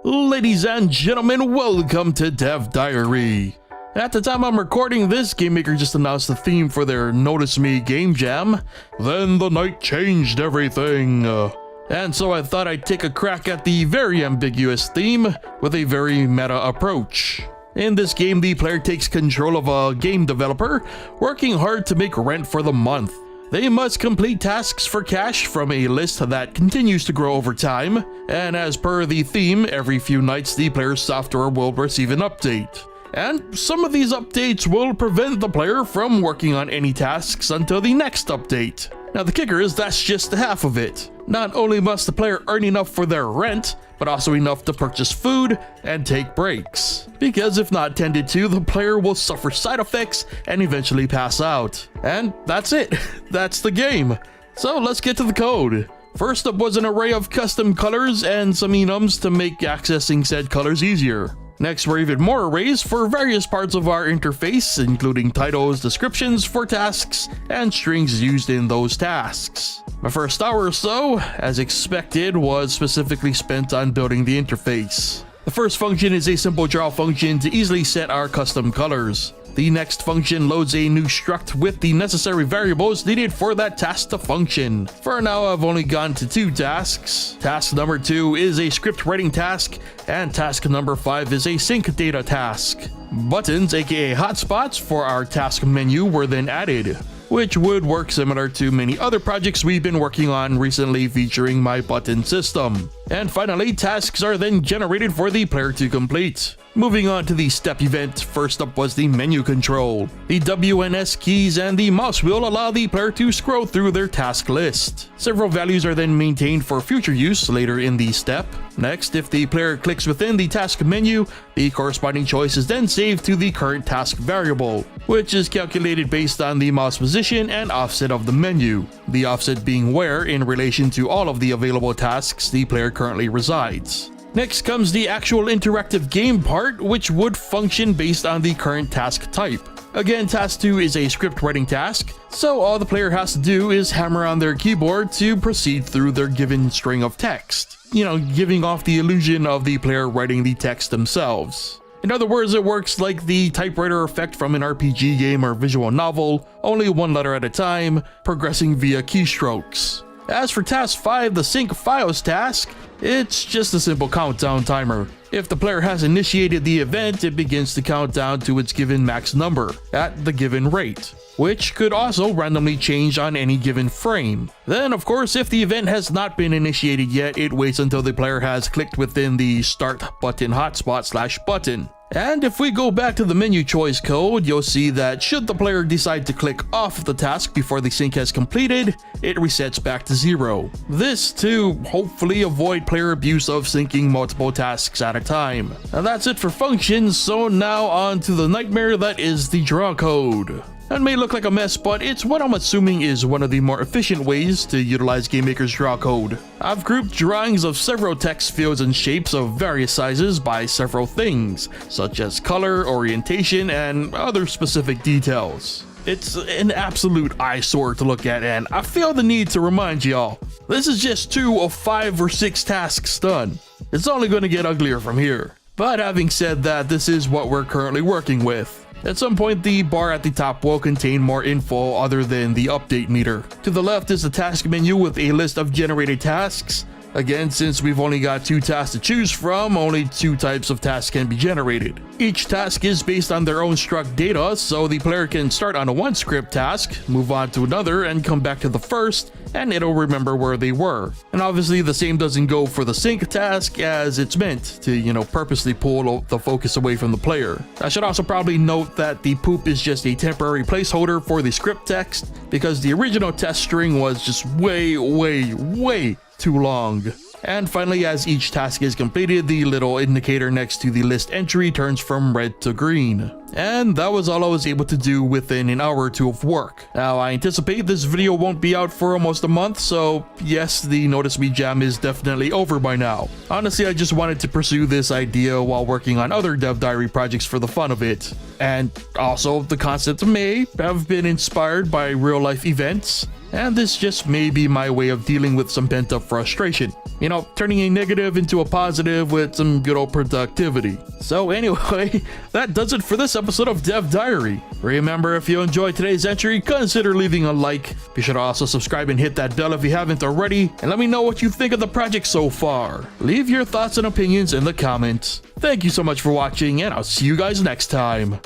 Ladies and gentlemen, welcome to Dev Diary. At the time I'm recording this, GameMaker just announced the theme for their Notice Me game jam. Then the night changed everything. And so I thought I'd take a crack at the very ambiguous theme with a very meta approach. In this game, the player takes control of a game developer working hard to make rent for the month. They must complete tasks for cash from a list that continues to grow over time, and as per the theme, every few nights the player's software will receive an update. And some of these updates will prevent the player from working on any tasks until the next update. Now the kicker is that's just half of it. Not only must the player earn enough for their rent, but also enough to purchase food and take breaks. Because if not tended to, the player will suffer side effects and eventually pass out. And that's it. That's the game. So let's get to the code. First up was an array of custom colors and some enums to make accessing said colors easier. Next were even more arrays for various parts of our interface, including titles, descriptions for tasks, and strings used in those tasks. My first hour or so, as expected, was specifically spent on building the interface. The first function is a simple draw function to easily set our custom colors. The next function loads a new struct with the necessary variables needed for that task to function. For now, I've only gone to 2 tasks. Task number 2 is a script writing task, and task number 5 is a sync data task. Buttons, aka hotspots, for our task menu were then added, which would work similar to many other projects we've been working on recently featuring my button system. And finally, tasks are then generated for the player to complete. Moving on to the step event, first up was the menu control. The W and S keys and the mouse wheel allow the player to scroll through their task list. Several values are then maintained for future use later in the step. Next, if the player clicks within the task menu, the corresponding choice is then saved to the current task variable, which is calculated based on the mouse position and offset of the menu, the offset being where in relation to all of the available tasks the player currently resides. Next comes the actual interactive game part, which would function based on the current task type. Again, task 2 is a script writing task, so all the player has to do is hammer on their keyboard to proceed through their given string of text. Giving off the illusion of the player writing the text themselves. In other words, it works like the typewriter effect from an RPG game or visual novel, only one letter at a time, progressing via keystrokes. As for task 5, the sync files task, it's just a simple countdown timer. If the player has initiated the event, it begins to count down to its given max number at the given rate, which could also randomly change on any given frame. Then, of course, if the event has not been initiated yet, it waits until the player has clicked within the start button hotspot / button. And if we go back to the menu choice code, you'll see that should the player decide to click off the task before the sync has completed, it resets back to 0. This to hopefully avoid player abuse of syncing multiple tasks at a time. And that's it for functions, so now on to the nightmare that is the draw code. That may look like a mess, but it's what I'm assuming is one of the more efficient ways to utilize GameMaker's draw code. I've grouped drawings of several text fields and shapes of various sizes by several things, such as color, orientation, and other specific details. It's an absolute eyesore to look at, and I feel the need to remind y'all, this is just 2 of 5 or 6 tasks done. It's only going to get uglier from here. But having said that, this is what we're currently working with. At some point, the bar at the top will contain more info other than the update meter. To the left is the task menu with a list of generated tasks. Again, since we've only got 2 tasks to choose from, only 2 types of tasks can be generated. Each task is based on their own struct data, so the player can start on a 1 script task, move on to another, and come back to the first, and it'll remember where they were. And obviously the same doesn't go for the sync task, as it's meant to, purposely pull the focus away from the player. I should also probably note that the poop is just a temporary placeholder for the script text, because the original test string was just way too long. And finally, as each task is completed, the little indicator next to the list entry turns from red to green. and that was all I was able to do within an hour or two of work. Now, I anticipate this video won't be out for almost a month, so yes, the Notice Me Jam is definitely over by now. Honestly, I just wanted to pursue this idea while working on other Dev Diary projects for the fun of it. And also, the concept may have been inspired by real-life events, and this just may be my way of dealing with some pent-up frustration. You know, turning a negative into a positive with some good old productivity. So anyway, that does it for this episode of Dev Diary. Remember, if you enjoyed today's entry, consider leaving a like. Be sure to also subscribe and hit that bell if you haven't already, and let me know what you think of the project so far. Leave your thoughts and opinions in the comments. Thank you so much for watching, and I'll see you guys next time.